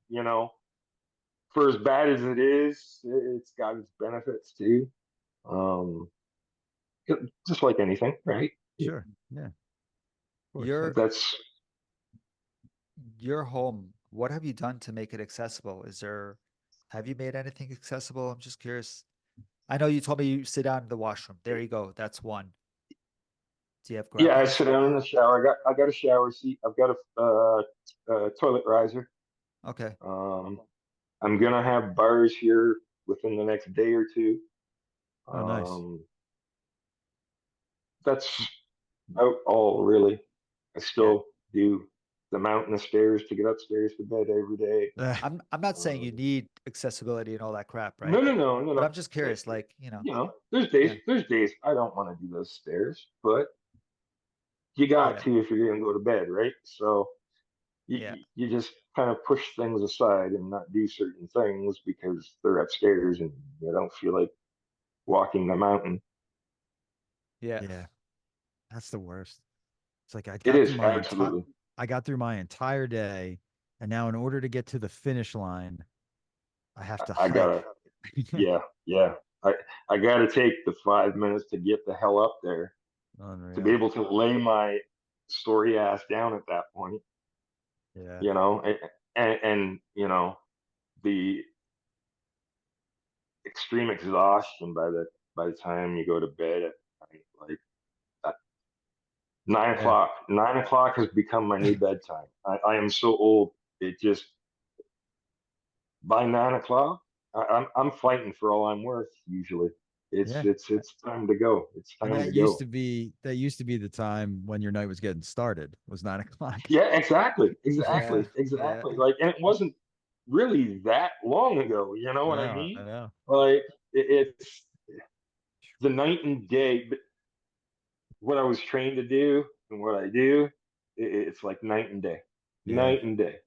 for as bad as it is, it's got its benefits too. Um, just like anything, right? Sure. Yeah. Of course. Your That's your home, what have you done to make it accessible? Have you made anything accessible? I'm just curious. I know you told me you sit down in the washroom. There you go. That's one. Do you have yeah. I graphics? sit down in the shower. I got a shower seat. I've got a toilet riser. Okay. Um, I'm gonna have bars here within the next day or two. Oh, nice. Um, that's about all really. I Yeah. still do the mountain of stairs to get upstairs to bed every day. I'm not saying you Um, need accessibility and all that crap, no, right? no, no, no, But no. I'm just curious, like, you know, There's yeah, days I don't want to do those stairs, but you got yeah, to if you're gonna go to bed, right? So yeah, you just kind of push things aside and not do certain things because they're upstairs and you don't feel like walking the mountain. yeah. Yeah. That's the worst. It's like It is absolutely. I got through my entire day, and now in order to get to the finish line, I have to I hike. gotta, yeah, yeah. I gotta take the 5 minutes to get the hell up there to be Unreal. able to lay my story ass down at that point. Yeah. You know, and the extreme exhaustion by the time you go to bed at night, like uh, nine Yeah. o'clock. 9 o'clock has become my new bedtime. I am so old. It just by 9 o'clock, I'm fighting for all I'm worth. Usually, it's Yeah. it's it's time to go. It's And time to go. that used to be the time when your night was getting started, was 9 o'clock. Yeah, exactly, Yeah, exactly, yeah, exactly. Like, and it wasn't really that long ago. You know what I No, I mean? know. Like, it's the night and day. But what I was trained to do and what I do, it's like night and day, Yeah. night and day.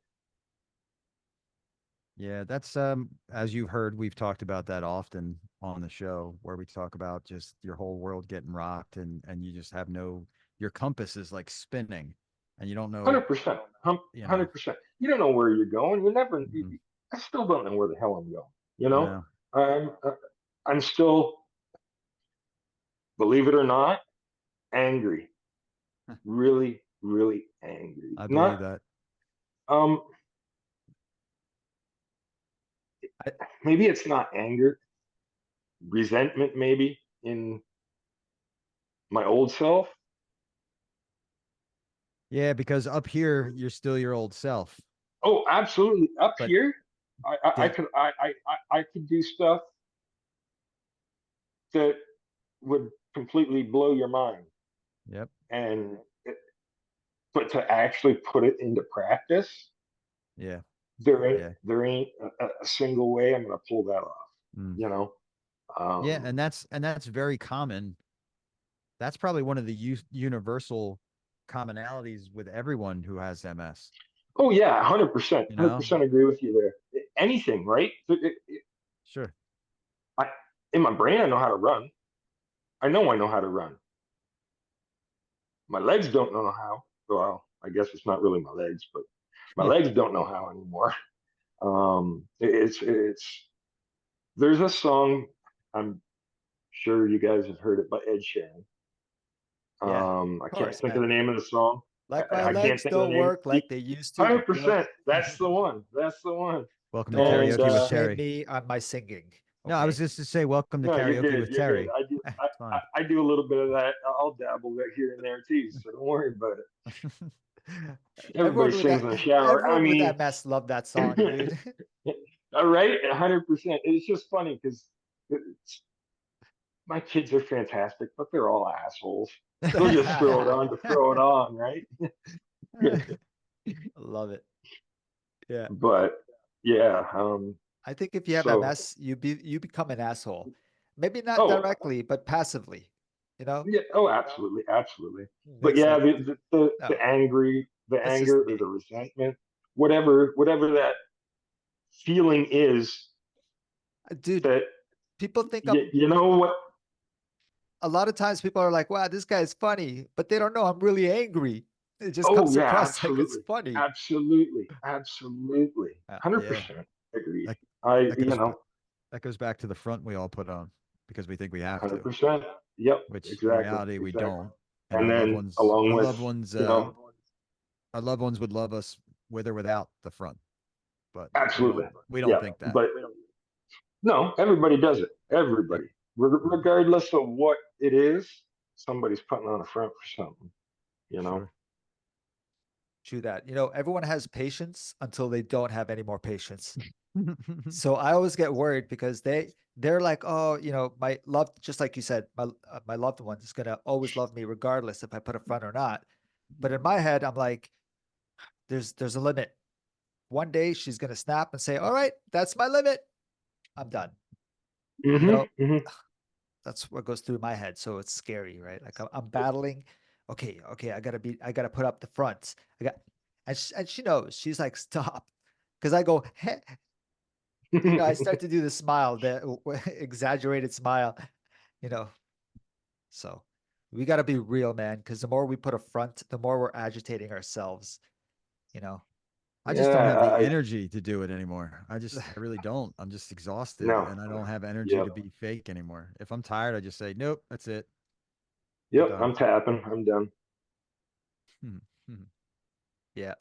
Yeah, that's as you've heard, we've talked about that often on the show where we talk about just your whole world getting rocked and you just have no your compass is like spinning and you don't know, 100%, you know. 100%. You don't know where you're going. You never. Mhm. I still don't know where the hell I'm going. You know, No. I'm uh, I'm still, believe it or not, angry. Really, really angry. I believe Not that. um. I, Maybe it's not anger, resentment. Maybe in my old self. Yeah, because up here you're still your old self. Oh, absolutely. Up But here, I did could I could do stuff that would completely blow your mind. yep. And but to actually put it into practice, Yeah. there ain't Yeah. there ain't a single way I'm gonna pull that off. Mm. You know. Yeah, Um, and that's very common. That's probably one of the universal commonalities with everyone who has MS, oh yeah, 100%, you hundred know? percent agree with you there. Anything, right? Sure. I in my brain I know how to run. I know how to run. My legs don't know how. Well, I guess it's not really my legs, but my Yeah. legs don't know how anymore. It's there's a song, I'm sure you guys have heard it, by Ed Shannon. yeah, I of can't course, think of man. the name of the song. Like my I can't legs think of the don't name. work like they used to, Hundred you know? percent. That's the one. That's the one. Welcome to Don't And karaoke with shame Terry. me on my singing. No, I was Okay. just to say welcome to no, you're karaoke good. with You're good. Terry. I do. It's fine. I do a little bit of that. I'll dabble that here and there too. So don't worry about it. Everybody Everyone with sings that in the shower. I everyone with mean, MS love that song, dude. all right, 100%. It's just funny because my kids are fantastic, but they're all assholes. They'll just throw it on to throw it on, right? Love it. Yeah. But yeah, I think if you have so MS, you become an asshole. Maybe not oh directly, but passively. You know? yeah, oh absolutely, absolutely. But Makes yeah, sense. the No, the that's just anger or me. the resentment, whatever that feeling is, Dude, that people think I'm you know what? a lot of times people are like, wow, this guy's funny, but they don't know I'm really angry. It just Oh comes yeah, across like it's absolutely, funny. absolutely, absolutely, Yeah, 100% agreed. that I, that you goes know, that goes back to the front we all put on because we think we have to, 100%. Yep, which in exactly, reality we exactly. don't. And And then along with, you know, our loved ones would love us with or without the front, but absolutely, we don't yeah. think that. But no, everybody does it. Yep. Everybody, regardless of what it is, somebody's putting on a front for something. You know. Sure. True that. Everyone has patience until they don't have any more patience. So I always get worried because they're like, oh, my love, just like you said, my loved one is gonna always love me regardless if I put a front or not. But in my head, I'm like, there's a limit. One day she's gonna snap and say, all right, that's my limit. I'm done. You Hmm. know, Hmm. that's what goes through my head. So it's scary, right? Like I'm battling. Okay, I gotta put up the front. And she knows. She's like, stop, because I go, I start to do the smile, the exaggerated smile, you know. So we got to be real, man, because the more we put a front, the more we're agitating ourselves, you know. I just don't have the Yeah. energy to do it anymore. I really don't. I'm just exhausted No. and I don't have energy Yep. to be fake anymore. If I'm tired, I just say, nope, that's it. I'm Yep. done. I'm tapping. I'm done. Hmm, hmm. Yeah,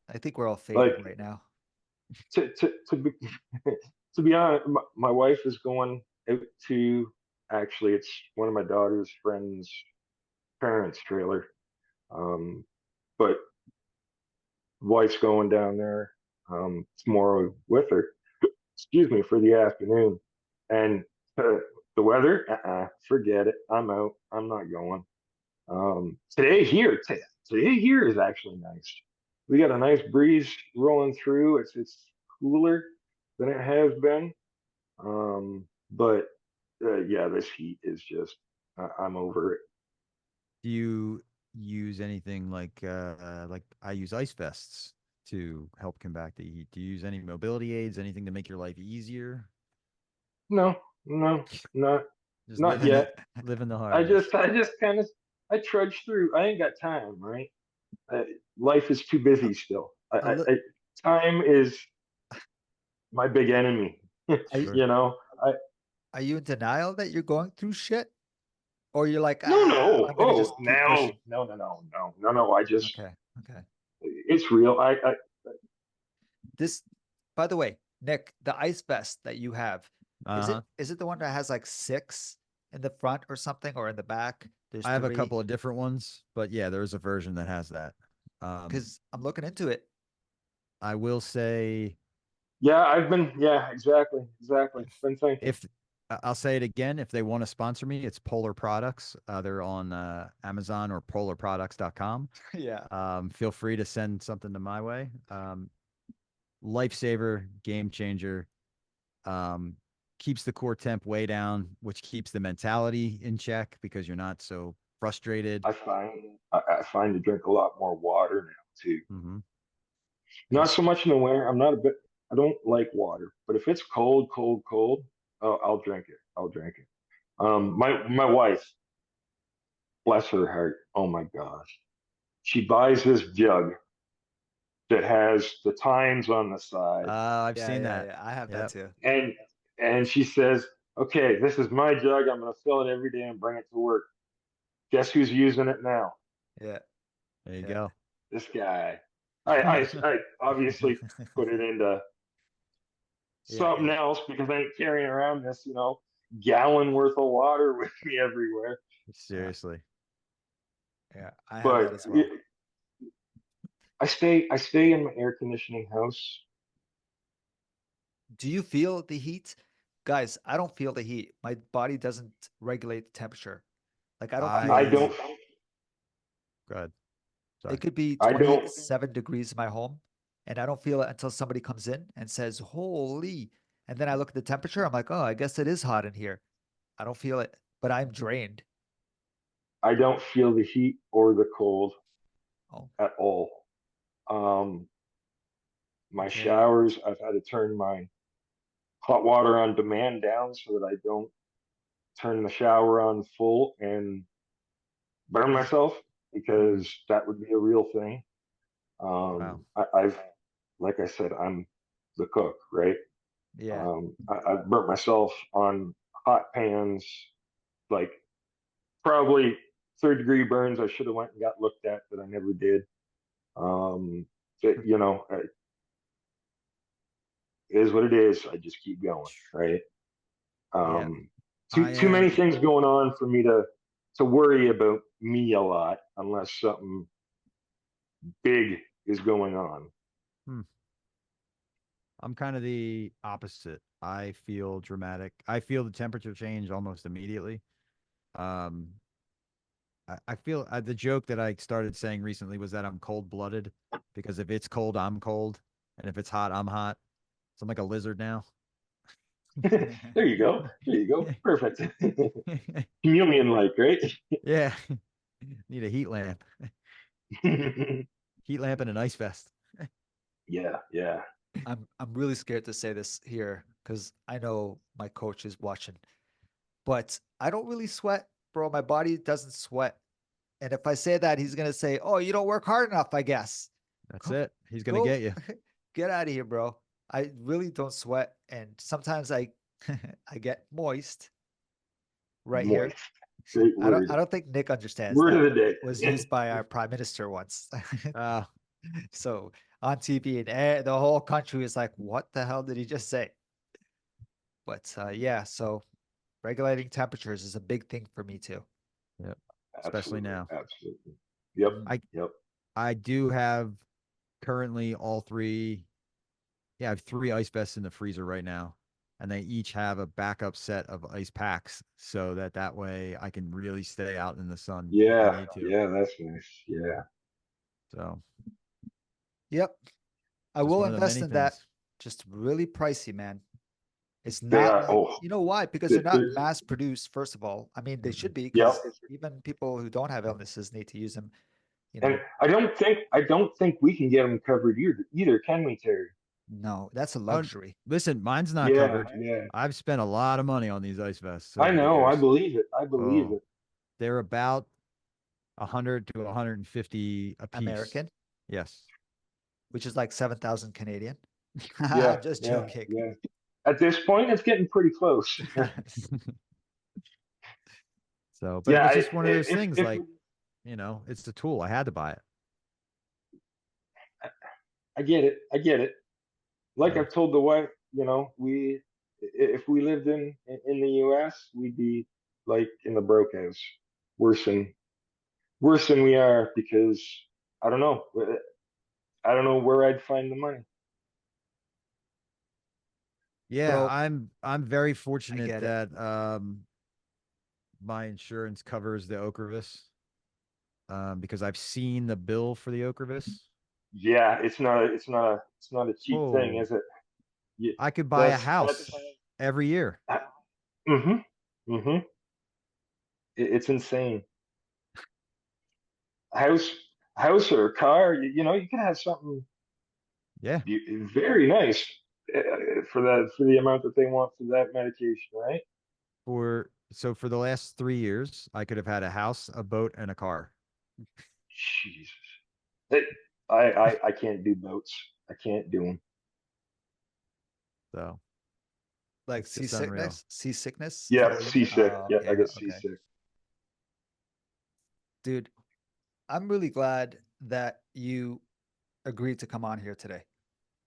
I think we're all Like fading right now. to be to be honest, my wife is going out to, actually, it's one of my daughter's friends' parents' trailer. Um, but wife's going down there tomorrow with her. Excuse me, for the afternoon. And the weather, forget it. I'm out. I'm not going. Today here is actually nice. We got a nice breeze rolling through. It's cooler than it has been. But yeah, this heat is just, I'm over it. Do you use anything like I use ice vests to help combat the heat? Do you use any mobility aids, anything to make your life easier? No, no, not Just not yet. living the I hard way. just I just kind of, I trudge through. I ain't got time, right? Life is too busy still. A li- Time is my big enemy. are, you, Sure. You know, I are you in denial that you're going through shit? Or you're like, no, no. I'm going to just Oh, keep no, pushing? no, no, no, no, no, no. I just, Okay, okay. it's real. This, by the way, Nick, the ice vest that you have, is it Uh-huh. is it the one that has like six in the front or something, or in the back? There's I have a three. couple of different ones, but yeah, there's a version that has that. Um, Because I'm looking into it. I will say Yeah, I've been. Yeah, exactly, exactly. Been thinking. if I'll say it again, if they want to sponsor me, it's Polar Products. They're on Amazon or polarproducts.com. Yeah. Feel free to send something to my way. Lifesaver, game changer. Um, keeps the core temp way down, which keeps the mentality in check because you're not so frustrated. I find to drink a lot more water now too. Hmm. Not so much in the winter. I'm not a bit. I don't like water, but if it's cold, cold, cold, oh, I'll drink it. I'll drink it. My wife, bless her heart. Oh my gosh, she buys this jug that has the times on the side, I've Yeah, seen yeah, that. yeah. I have that Yep. too. and she says, "Okay, this is my jug. I'm going to fill it every day and bring it to work." Guess who's using it now? Yeah, There you yeah. go. This guy. I obviously put it into Yeah, something yeah, else because I ain't carrying around this, gallon worth of water with me everywhere. yeah, Seriously. yeah. I have But that as well. I stay in my air conditioning house. Do you feel the heat? Guys, I don't feel the heat. My body doesn't regulate the temperature. Like I don't feel I heat. don't. I Go ahead. It Sorry. could be I don't. 27 degrees in my home, and I don't feel it until somebody comes in and says, "Holy." And then I look at the temperature. I'm like, "Oh, I guess it is hot in here." I don't feel it, but I'm drained. I don't feel the heat or the cold Oh, at all. Um, my okay. showers, I've had to turn my hot water on demand down so that I don't turn the shower on full and burn myself, because that would be a real thing. Wow. I've, like I said, I'm the cook, right? Yeah. I've burnt myself on hot pans, like probably third-degree burns. I should have went and got looked at, but I never did. Um, you know, it is what it is. I just keep going, right? Yeah. Um, I too many am. things going on for me to worry about me a lot, unless something big is going on. Hmm. I'm kind of the opposite. I feel dramatic. I feel the temperature change almost immediately. Um, I feel the joke that I started saying recently was that I'm cold blooded because if it's cold, I'm cold. And if it's hot, I'm hot. So I'm like a lizard now. There you go. There you go. Perfect. Chameleon like, right? Yeah. Need a heat lamp. Heat lamp and an ice vest. Yeah, yeah. I'm really scared to say this here because I know my coach is watching, but I don't really sweat, bro. My body doesn't sweat. And if I say that, he's gonna say, "Oh, you don't work hard enough," I guess. That's Go, it. He's gonna go, get you. get out of here, bro. I really don't sweat, and sometimes I, I get moist right here. Moist. Great word. I don't think Nick understands Word of that the day. was used by our prime minister once. Uh, So on TV, and the whole country is like, "What the hell did he just say?" But yeah, so regulating temperatures is a big thing for me too. yep. Especially Absolutely. now. Absolutely. Yep. Mm. I Yep. I do have currently all three. Yeah, I have three ice vests in the freezer right now, and they each have a backup set of ice packs, so that way I can really stay out in the sun if I Yeah. need to. Yeah. That's nice. Yeah. So Yep, I just will one of the invest many in that. things. Just really pricey, man. It's They not, are. Oh, you know why? Because they're they're, not they're, mass produced, first of all. I mean, they Mm-mm. should be yep. because even people who don't have illnesses need to use them, you And know. I don't think we can get them covered either, can we, Terry? No, that's a Oh, luxury. listen, mine's not Yeah. covered. Yeah. I've spent a lot of money on these ice vests I over the know. I years. believe it. I believe Oh, it. they're about 100 to 150 a piece. American, Yes. which is like 7,000 Canadian. Yeah. I'm just Yeah. joking. Yeah. At this point, it's getting pretty close. So, but it Yeah. was just one of those things If like, it's the tool. I had to buy it. I get it, I get it. Like So, I've told the wife, if we lived in the U.S., we'd be like in the broke house, worse than worse than we are, because I don't know. I don't know where I'd find the money. yeah, Bro, I'm very I fortunate get it. that my insurance covers the Ocrevus because I've seen the bill for the Ocrevus. Yeah, it's not a cheap thing, Oh, is it? Yeah, I could buy a that's house every year mm-hmm, mm-hmm. It's insane. House, house or a car, you can have something Yeah. very nice for the amount that they want for that medication, right? For the last 3 years, I could have had a house, a boat, and a car. Jesus, it, I can't do boats. I can't do them. So Like it's just unreal. seasickness. Is that Yeah, what you mean? seasick. Yeah, I Yeah, get okay. seasick. Dude, I'm really glad that you agreed to come on here today.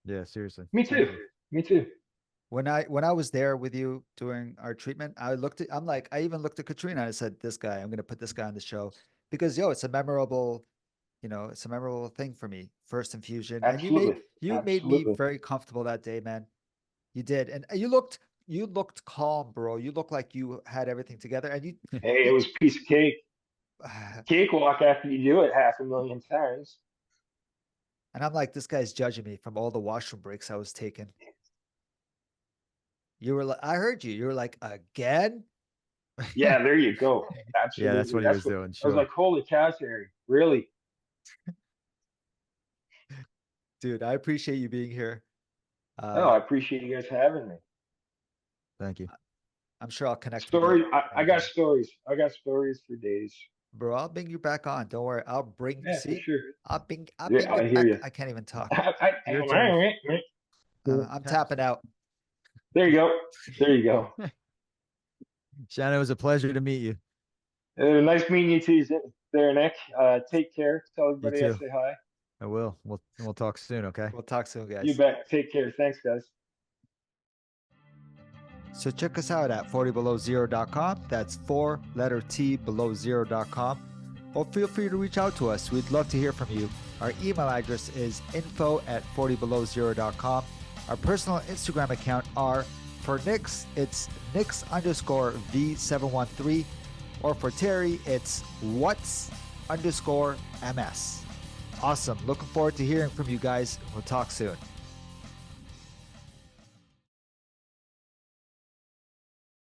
Yeah, seriously. Me Thank too. you. Me too. When I was there with you doing our treatment, I even looked at Katrina and I said, "This guy, I'm gonna put this guy on the show because it's a memorable, it's a memorable thing for me. First infusion, and Absolutely. you made me Absolutely. very comfortable that day, man. You did, and you looked calm, bro. You looked like you had everything together, and Hey, it you was a piece of cake. Cakewalk after you do it half a million times. and I'm like, this guy's judging me from all the washroom breaks I was taking. You were like, I heard you. You were like, again? Yeah, there you go. Yeah, that's Absolutely. what he That's was what doing. I was Sure. like. Holy cow, Terry! Really? Dude, I appreciate you being here. No, I Uh, appreciate you guys having me. Thank you. I'm sure I'll connect with Story. you. I got stories. I got stories for days. Bro, I'll bring you back on. Don't worry. I'll bring, Yeah, for see, sure. I'll Yeah, bring you I hear back. you. I can't even talk. Your turn. I'm tapping out. There you go. There you go. Shannon, it was a pleasure to meet you. Nice meeting you too, there, Nick. Take care. Tell You everybody I too. say hi. I will. We'll talk soon, okay? We'll talk soon, You guys. bet. Take care. Thanks, guys. So check us out at 40belowzero.com. That's 4 letter T below 0.com. Or feel free to reach out to us. We'd love to hear from you. Our email address is info@40belowzero.com. Our personal Instagram account are, for Nix, it's Nix_V713. Or for Terry, it's What's_MS. Awesome. Looking forward to hearing from you guys. We'll talk soon.